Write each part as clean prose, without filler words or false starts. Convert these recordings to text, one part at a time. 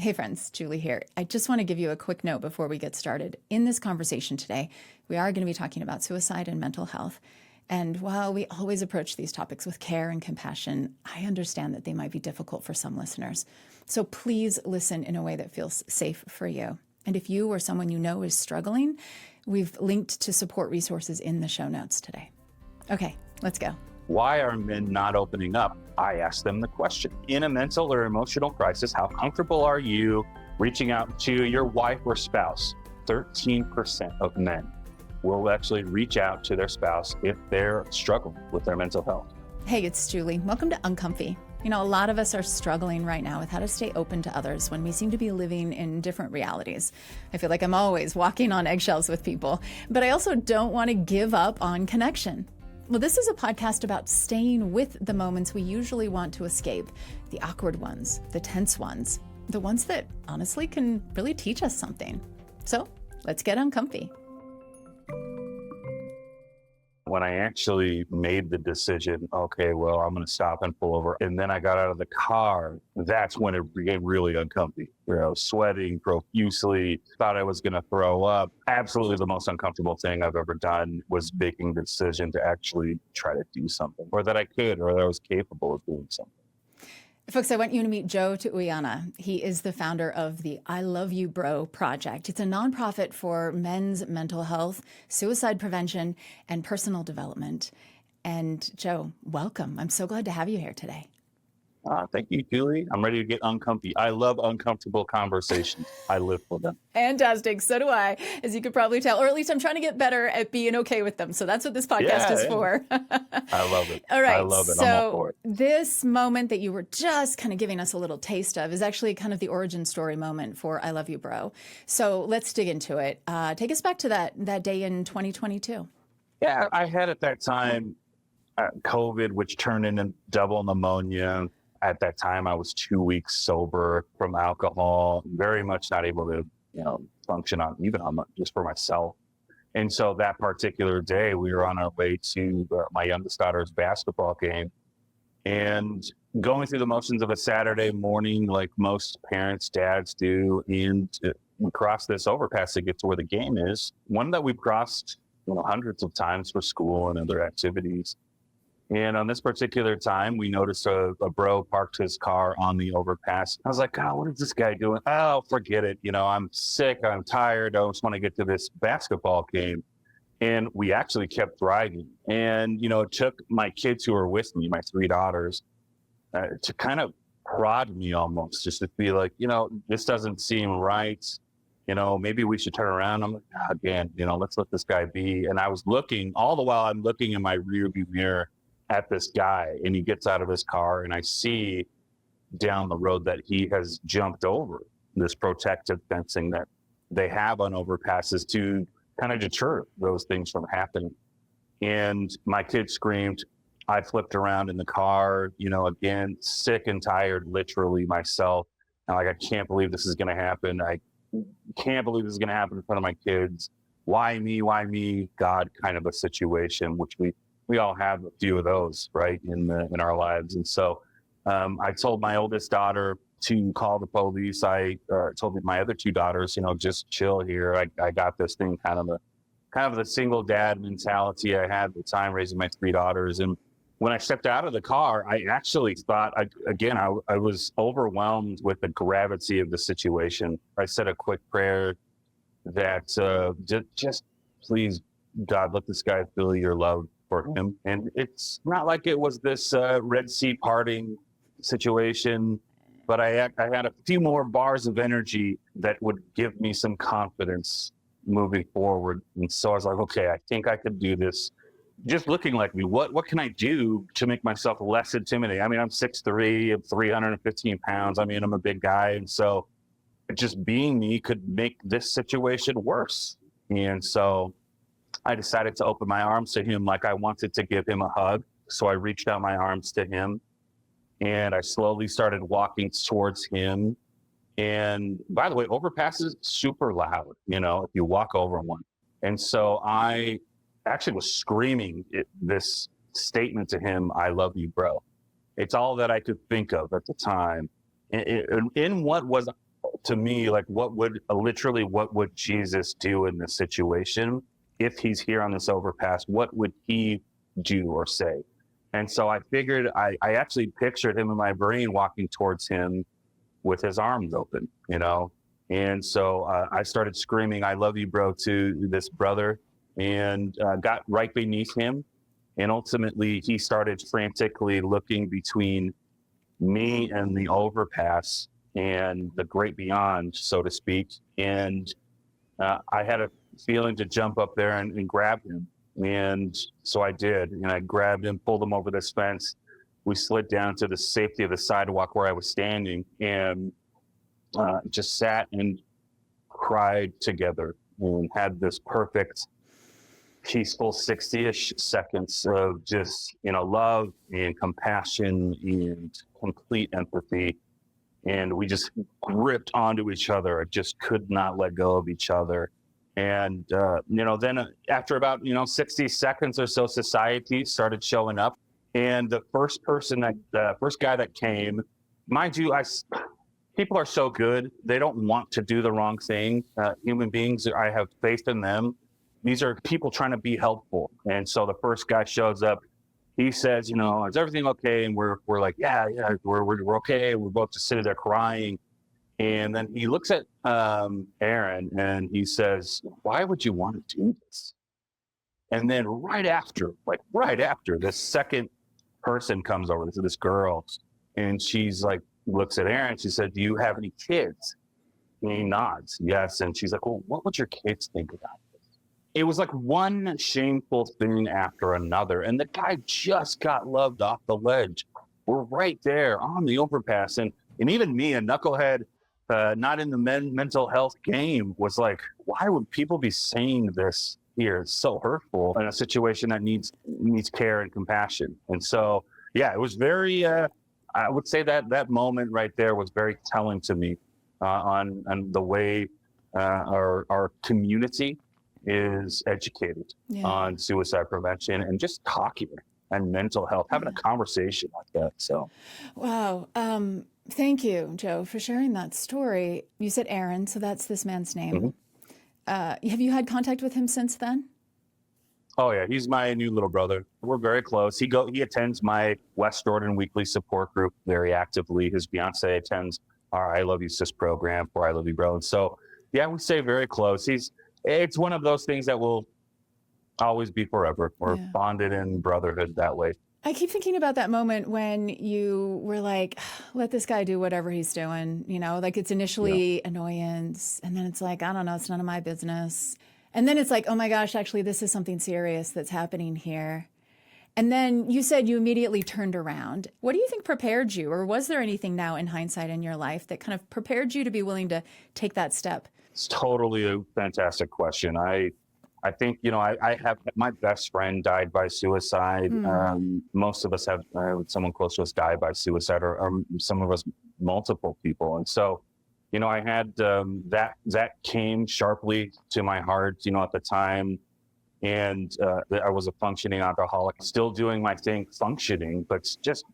Hey friends, Julie here. I just want to give you a quick note before we get started. In this conversation today, we are going to be talking about suicide and mental health. And while we always approach these topics with care and compassion, I understand that they might be difficult for some listeners. So please listen in a way that feels safe for you. And if you or someone you know is struggling, we've linked to support resources in the show notes today. Okay, let's go. Why are men not opening up? I ask them the question. In a mental or emotional crisis, how comfortable are you reaching out to your wife or spouse? 13% of men will actually reach out to their spouse if they're struggling with their mental health. Hey, it's Julie. Welcome to Uncomfy. You know, a lot of us are struggling right now with how to stay open to others when we seem to be living in different realities. I feel like I'm always walking on eggshells with people, but I also don't want to give up on connection. Well, this is a podcast about staying with the moments we usually want to escape, the awkward ones, the tense ones, the ones that honestly can really teach us something. So let's get uncomfy. When I actually made the decision, okay, well, I'm going to stop and pull over. And then I got out of the car. That's when it became really uncomfy. You know, sweating profusely, thought I was going to throw up. Absolutely the most uncomfortable thing I've ever done was making the decision to actually try to do something, or that I could, or that I was capable of doing something. Folks, I want you to meet Joe Tuia'ana. He is the founder of the I Love You Bro project. It's a nonprofit for men's mental health, suicide prevention, and personal development. And Joe, welcome. I'm so glad to have you here today. Thank you, Julie. I'm ready to get uncomfy. I love uncomfortable conversations. I live for them. Fantastic. So do I, as you could probably tell, or at least I'm trying to get better at being okay with them. So that's what this podcast is for. I love it. All right. I love it. So I'm all for it. This moment that you were just kind of giving us a little taste of is actually kind of the origin story moment for I Love You Bro. So let's dig into it. Take us back to that day in 2022. Yeah, I had at that time COVID, which turned into double pneumonia. At that time, I was 2 weeks sober from alcohol, very much not able to, function just for myself. And so that particular day, we were on our way to my youngest daughter's basketball game, and going through the motions of a Saturday morning, like most parents, dads do, and we crossed this overpass to get to where the game is. One that we've crossed, hundreds of times for school and other activities. And on this particular time, we noticed a bro parked his car on the overpass. I was like, God, what is this guy doing? Oh, forget it. I'm sick. I'm tired. I just want to get to this basketball game. And we actually kept driving. And, it took my kids who were with me, my 3 daughters, to kind of prod me almost, just to be like, this doesn't seem right. Maybe we should turn around. I'm like, again, let's let this guy be. And I was looking, all the while I'm looking in my rearview mirror at this guy, and he gets out of his car, and I see down the road that he has jumped over this protective fencing that they have on overpasses to kind of deter those things from happening. And my kid screamed. I flipped around in the car, again, sick and tired, literally myself. I'm like, I can't believe this is going to happen. I can't believe this is going to happen in front of my kids. Why me? Why me? God, kind of a situation, which we all have a few of those, right, in our lives. And so I told my oldest daughter to call the police. I told my other 2 daughters, just chill here. I got this thing, kind of the single dad mentality I had at the time, raising my 3 daughters. And when I stepped out of the car, I actually thought, I was overwhelmed with the gravity of the situation. I said a quick prayer that just please, God, let this guy feel your love for him. And it's not like it was this Red Sea parting situation, but I had a few more bars of energy that would give me some confidence moving forward. And so I was like, okay, I think I could do this. Just looking like me, what can I do to make myself less intimidating? I mean, I'm 6'3", I'm 315 pounds. I mean, I'm a big guy. And so just being me could make this situation worse. And so I decided to open my arms to him like I wanted to give him a hug. So I reached out my arms to him, and I slowly started walking towards him. And by the way, overpasses super loud, if you walk over one. And so I actually was screaming this statement to him, I love you, bro. It's all that I could think of at the time. In what was to me, like, what would Jesus do in this situation? If he's here on this overpass, what would he do or say? And so I figured, I actually pictured him in my brain walking towards him with his arms open, you know? And so I started screaming, "I love you, bro," to this brother, and got right beneath him. And ultimately, he started frantically looking between me and the overpass and the great beyond, so to speak. And I had a feeling to jump up there and grab him. And so I did. And I grabbed him, pulled him over this fence. We slid down to the safety of the sidewalk where I was standing, and just sat and cried together and had this perfect, peaceful 60-ish seconds of just, love and compassion and complete empathy. And we just gripped onto each other. I just could not let go of each other. And, then after about, 60 seconds or so, society started showing up. And the first guy that came, mind you, people are so good. They don't want to do the wrong thing. Human beings, I have faith in them. These are people trying to be helpful. And so the first guy shows up. He says, "Is everything okay?" And we're like, yeah, we're okay. We're both just sitting there crying. And then he looks at Aaron and he says, "Why would you want to do this?" And then right after, this second person comes over, this girl, and she's like, looks at Aaron. She said, "Do you have any kids?" And he nods, yes. And she's like, "Well, what would your kids think about this?" It was like one shameful thing after another. And the guy just got loved off the ledge. We're right there on the overpass. And even me, a knucklehead, not in the mental health game, was like, why would people be saying this here? It's so hurtful in a situation that needs care and compassion. And so, yeah, it was very, I would say that moment right there was very telling to me on the way our community is educated on suicide prevention and just talking and mental health, having a conversation like that. So, wow. Thank you, Joe, for sharing that story. You said Aaron, so that's this man's name. Mm-hmm. Have you had contact with him since then? Oh yeah, he's my new little brother. We're very close. He attends my West Jordan weekly support group very actively. His fiance attends our I Love You Sis program for I Love You Bro. And so, yeah, we stay very close. It's one of those things that will always be forever. We're bonded in brotherhood that way. I keep thinking about that moment when you were like, let this guy do whatever he's doing, like it's initially annoyance. And then it's like, I don't know, it's none of my business. And then it's like, oh my gosh, actually, this is something serious that's happening here. And then you said you immediately turned around. What do you think prepared you? Or was there anything now in hindsight in your life that kind of prepared you to be willing to take that step? It's totally a fantastic question. I think, I have my best friend died by suicide. Most of us have someone close to us die by suicide, or some of us multiple people. And so, I had that came sharply to my heart, at the time. And I was a functioning alcoholic, still doing my thing, functioning, but just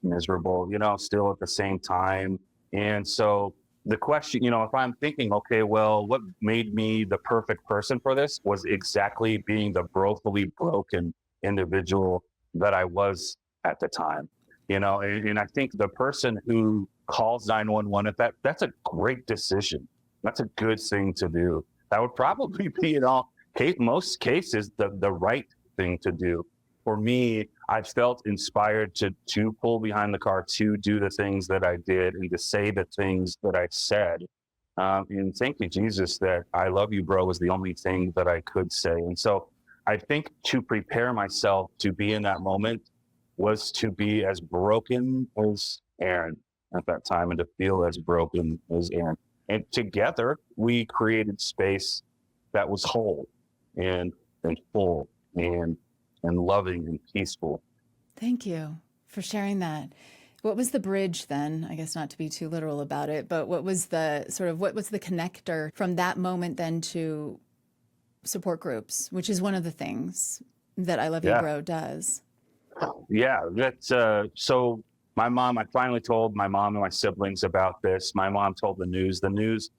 miserable, still at the same time. And so the question, if I'm thinking, okay, well, what made me the perfect person for this was exactly being the brokenly broken individual that I was at the time, and I think the person who calls 911, that's a great decision. That's a good thing to do. That would probably be most cases, the right thing to do. For me, I felt inspired to pull behind the car, to do the things that I did and to say the things that I said. And thank you, Jesus, that I love you, bro, was the only thing that I could say. And so I think to prepare myself to be in that moment was to be as broken as Aaron at that time and to feel as broken as Aaron. And together we created space that was whole and full and loving and peaceful. Thank you for sharing that. What was the bridge then? I guess not to be too literal about it, but what was the connector from that moment then to support groups, which is one of the things that I Love You Bro does? Yeah, that's so I finally told my mom and my siblings about this. My mom told the news. The news,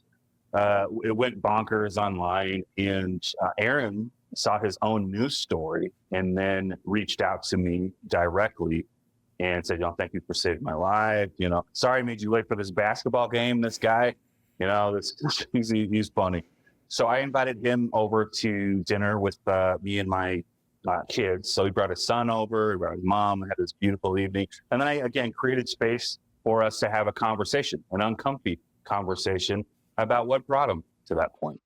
it went bonkers online, and Aaron saw his own news story and then reached out to me directly and said, thank you for saving my life. Sorry I made you late for this basketball game. This guy, he's funny. So I invited him over to dinner with me and my kids. So he brought his son over, he brought his mom, had this beautiful evening. And then I, again, created space for us to have a conversation, an uncomfy conversation about what brought him to that point.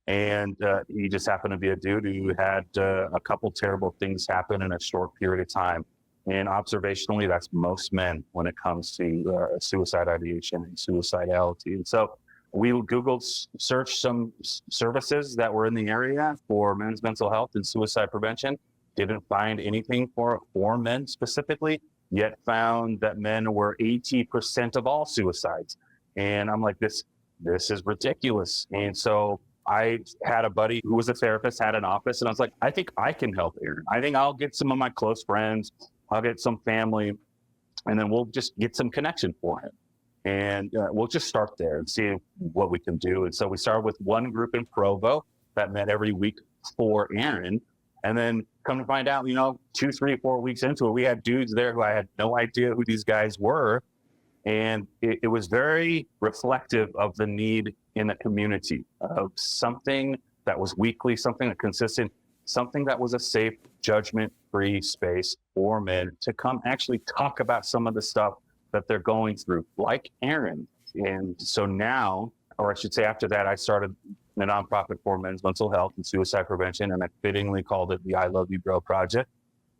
And he just happened to be a dude who had a couple terrible things happen in a short period of time. And observationally, that's most men when it comes to suicide ideation and suicidality. And so we Googled, searched some services that were in the area for men's mental health and suicide prevention. Didn't find anything for men specifically, yet found that men were 80% of all suicides. And I'm like, this is ridiculous. And so I had a buddy who was a therapist, had an office, and I was like, I think I can help Aaron. I think I'll get some of my close friends, I'll get some family, and then we'll just get some connection for him. And we'll just start there and see what we can do. And so we started with one group in Provo that met every week for Aaron. And then come to find out, 2, 3, 4 weeks into it, we had dudes there who I had no idea who these guys were. And it was very reflective of the need in the community of something that was weekly, something that consistent, something that was a safe, judgment-free space for men to come actually talk about some of the stuff that they're going through, like Aaron. And so now, or I should say after that, I started a nonprofit for men's mental health and suicide prevention, and I fittingly called it the I Love You Bro Project.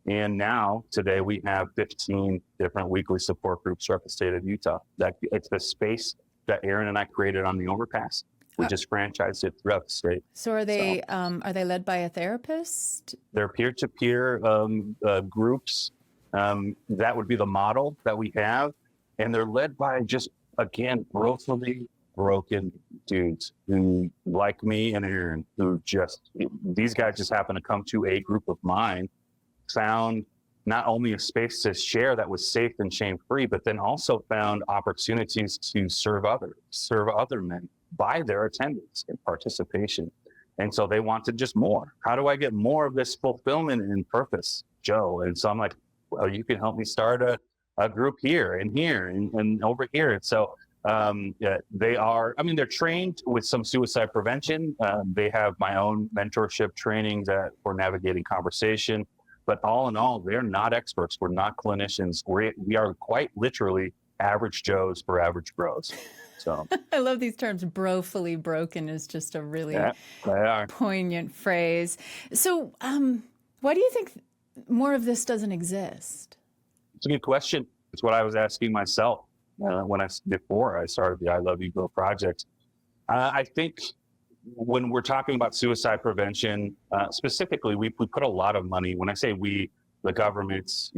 And now, today, we have 15 different weekly support groups throughout the state of Utah. It's the space that Aaron and I created on the Overpass. We just franchised it throughout the state. So are they led by a therapist? They're peer-to-peer groups. That would be the model that we have. And they're led by just, again, grossly broken dudes who, like me and Aaron, these guys just happen to come to a group of mine, found not only a space to share that was safe and shame-free, but then also found opportunities to serve other men by their attendance and participation. And so they wanted just more. How do I get more of this fulfillment and purpose, Joe? And so I'm like, well, you can help me start a group here and over here. And so they're trained with some suicide prevention. They have my own mentorship training for navigating conversation. But all in all, they're not experts. We're not clinicians. We are quite literally average Joes for average bros. So I love these terms. Brofully broken is just a really poignant phrase. So why do you think more of this doesn't exist? It's a good question. It's what I was asking myself before I started the I Love You Bro project. I think when we're talking about suicide prevention, specifically, we put a lot of money. When I say we, the governments,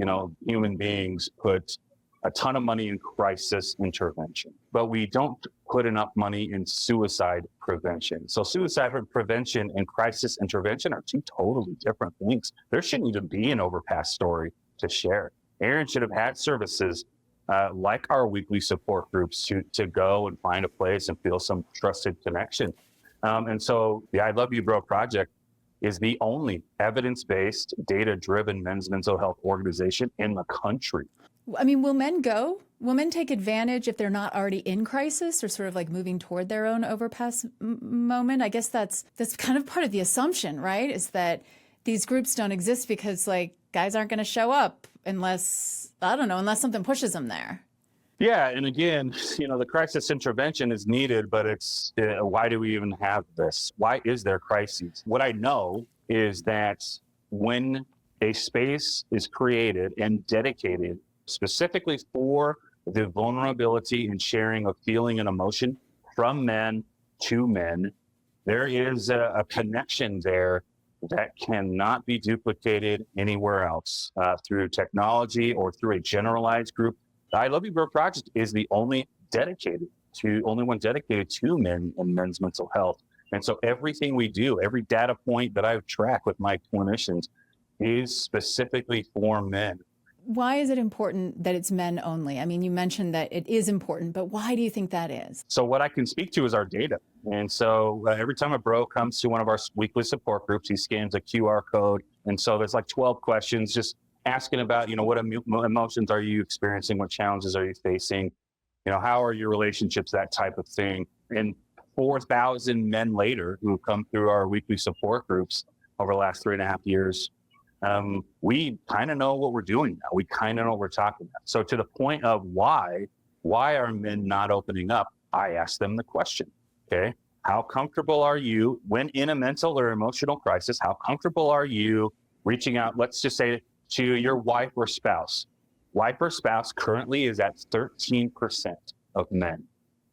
human beings put a ton of money in crisis intervention, but we don't put enough money in suicide prevention. So suicide prevention and crisis intervention are two totally different things. There shouldn't even be an Overpass story to share. Aaron should have had services like our weekly support groups to go and find a place and feel some trusted connection. And so the I Love You Bro project is the only evidence-based, data-driven men's mental health organization in the country. I mean, will men go? Will men take advantage if they're not already in crisis or sort of like moving toward their own Overpass moment? I guess that's kind of part of the assumption, right? Is that these groups don't exist because guys aren't going to show up unless something pushes them there. Yeah, and again, the crisis intervention is needed, but it's why do we even have this? Why is there crises? What I know is that when a space is created and dedicated specifically for the vulnerability and sharing of feeling and emotion from men to men, there is a connection there that cannot be duplicated anywhere else through technology or through a generalized group. The I Love You Bro project is the only one dedicated to men and men's mental health. And so everything we do, every data point that I track with my clinicians is specifically for men. Why is it important that it's men only? I mean, you mentioned that it is important, but why do you think that is? So what I can speak to is our data. And so every time a bro comes to one of our weekly support groups, he scans a QR code. And so there's like 12 questions just asking about, what emotions are you experiencing? What challenges are you facing? How are your relationships? That type of thing. And 4,000 men later who have come through our weekly support groups over the last 3.5 years, we kind of know what we're doing now. We kind of know what we're talking about. So to the point of why are men not opening up? I ask them the question, okay? How comfortable are you when in a mental or emotional crisis? How comfortable are you reaching out, let's just say, to your wife or spouse? Wife or spouse currently is at 13% of men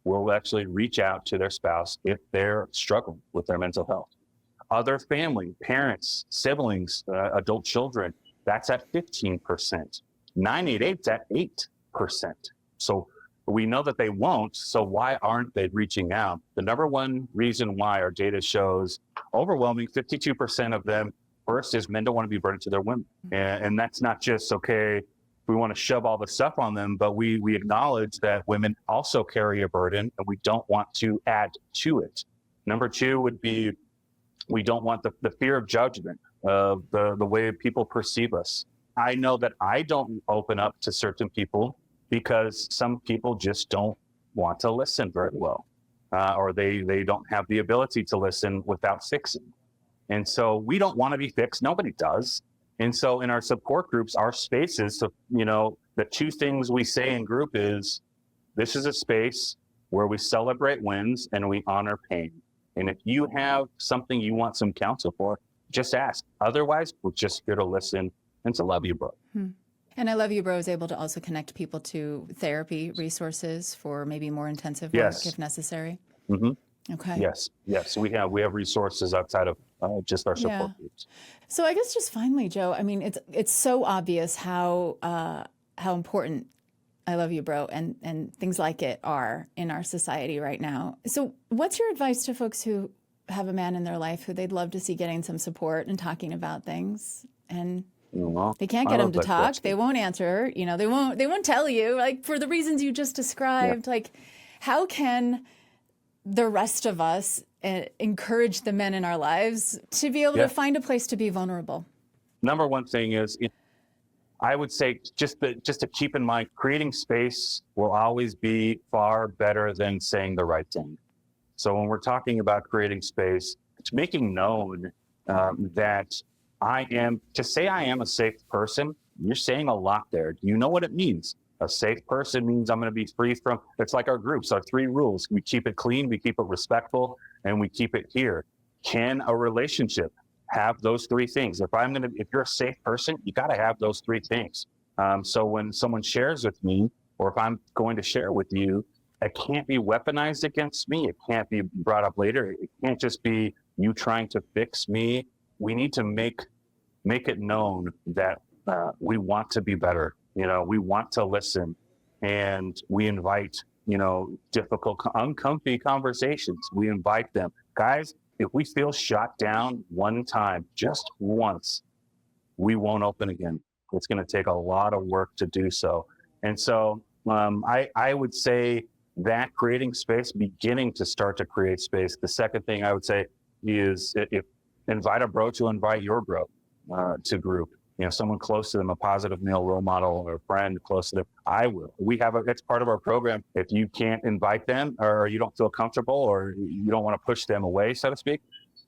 will actually reach out to their spouse if they're struggling with their mental health. Other family, parents, siblings, adult children, that's at 15%. 988's at 8%. So we know that they won't, so why aren't they reaching out? The number one reason why our data shows overwhelming 52% of them, first is men don't want to be burdened to their women. And that's not just, okay, we want to shove all the stuff on them, but we acknowledge that women also carry a burden and we don't want to add to it. Number two would be, we don't want the fear of judgment, of the way people perceive us. I know that I don't open up to certain people because some people just don't want to listen very well, or they don't have the ability to listen without fixing. And so we don't want to be fixed. Nobody does. And so in our support groups, our spaces, so, the two things we say in group is, this is a space where we celebrate wins and we honor pain. And if you have something you want some counsel for, just ask. Otherwise, we're just here to listen and to love you, bro. And I Love You, Bro is able to also connect people to therapy resources for maybe more intensive work Yes. if necessary. Okay. Yes. We have resources outside of just our support groups. So I guess just finally, Joe, I mean, it's so obvious how important I Love You, Bro and things like it are in our society right now. So what's your advice to folks who have a man in their life who they'd love to see getting some support and talking about things, and they can't get him to talk? Question. They won't answer. They won't tell you, like, for the reasons you just described. Like, how can the rest of us encourage the men in our lives to be able to find a place to be vulnerable? Number one thing is, I would say just to keep in mind, creating space will always be far better than saying the right thing. So when we're talking about creating space, it's making known that to say I am a safe person, you're saying a lot there. Do you know what it means? A safe person means I'm going to be free from, it's like our groups, our 3 rules. We keep it clean, we keep it respectful, and we keep it here. Can a relationship have those 3 things? If you're a safe person, you got to have those 3 things. So when someone shares with me, or if I'm going to share with you, it can't be weaponized against me. It can't be brought up later. It can't just be you trying to fix me. We need to make it known that we want to be better. We want to listen, and we invite, difficult, uncomfy conversations. We invite them. Guys, if we feel shot down one time, just once, we won't open again. It's going to take a lot of work to do so. And so I would say that creating space, beginning to start to create space. The second thing I would say is if invite a bro to invite your bro to group. Someone close to them, a positive male role model or a friend close to them. I will. It's part of our program. If you can't invite them, or you don't feel comfortable, or you don't want to push them away, so to speak,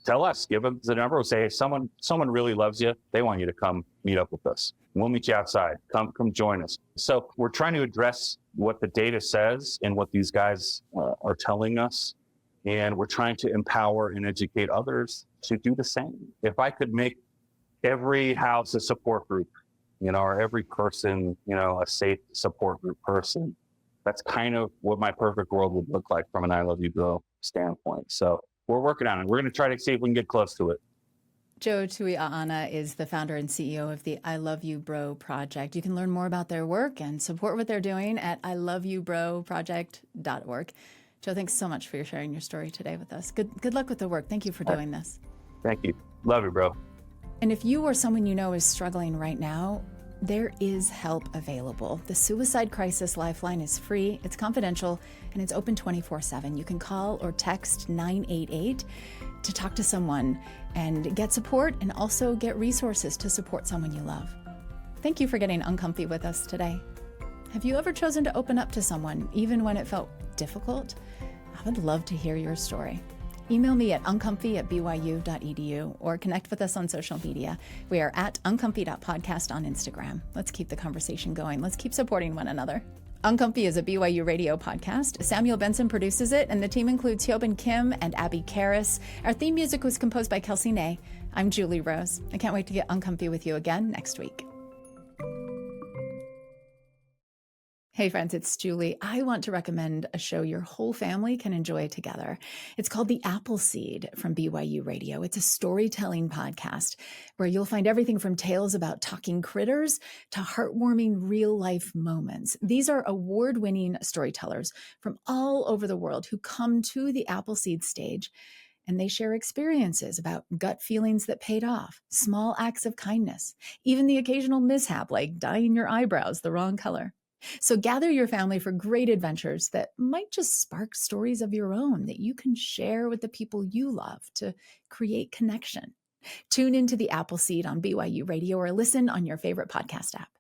tell us, give them the number. We'll say, hey, someone really loves you. They want you to come meet up with us. We'll meet you outside. Come join us. So we're trying to address what the data says and what these guys are telling us. And we're trying to empower and educate others to do the same. If I could make every house a support group, or every person, a safe support group person, that's kind of what my perfect world would look like from an I Love You Bro standpoint. So we're working on it. We're going to try to see if we can get close to it. Joe Tuia'ana is the founder and CEO of the I Love You Bro Project. You can learn more about their work and support what they're doing at iloveyoubroproject.org. Joe, thanks so much for sharing your story today with us. Good luck with the work. Thank you for doing this. Thank you. Love you, bro. And if you or someone you know is struggling right now, There is help available. The Suicide Crisis Lifeline is free, it's confidential, and it's open 24/7. You can call or text 988 to talk to someone and get support, and also get resources to support someone you love. Thank you for getting uncomfy with us today. Have you ever chosen to open up to someone, even when it felt difficult? I would love to hear your story. Email me at uncomfy@byu.edu or connect with us on social media. We are at uncomfy.podcast on Instagram. Let's keep the conversation going. Let's keep supporting one another. Uncomfy is a BYU radio podcast. Samuel Benson produces it, and the team includes Hyobin Kim and Abby Karras. Our theme music was composed by Kelsey Ney. I'm Julie Rose. I can't wait to get uncomfy with you again next week. Hey friends, it's Julie. I want to recommend a show your whole family can enjoy together. It's called The Appleseed from BYU Radio. It's a storytelling podcast where you'll find everything from tales about talking critters to heartwarming real-life moments. These are award-winning storytellers from all over the world who come to the Appleseed stage, and they share experiences about gut feelings that paid off, small acts of kindness, even the occasional mishap like dyeing your eyebrows the wrong color. So gather your family for great adventures that might just spark stories of your own that you can share with the people you love to create connection. Tune into The Appleseed on BYU Radio or listen on your favorite podcast app.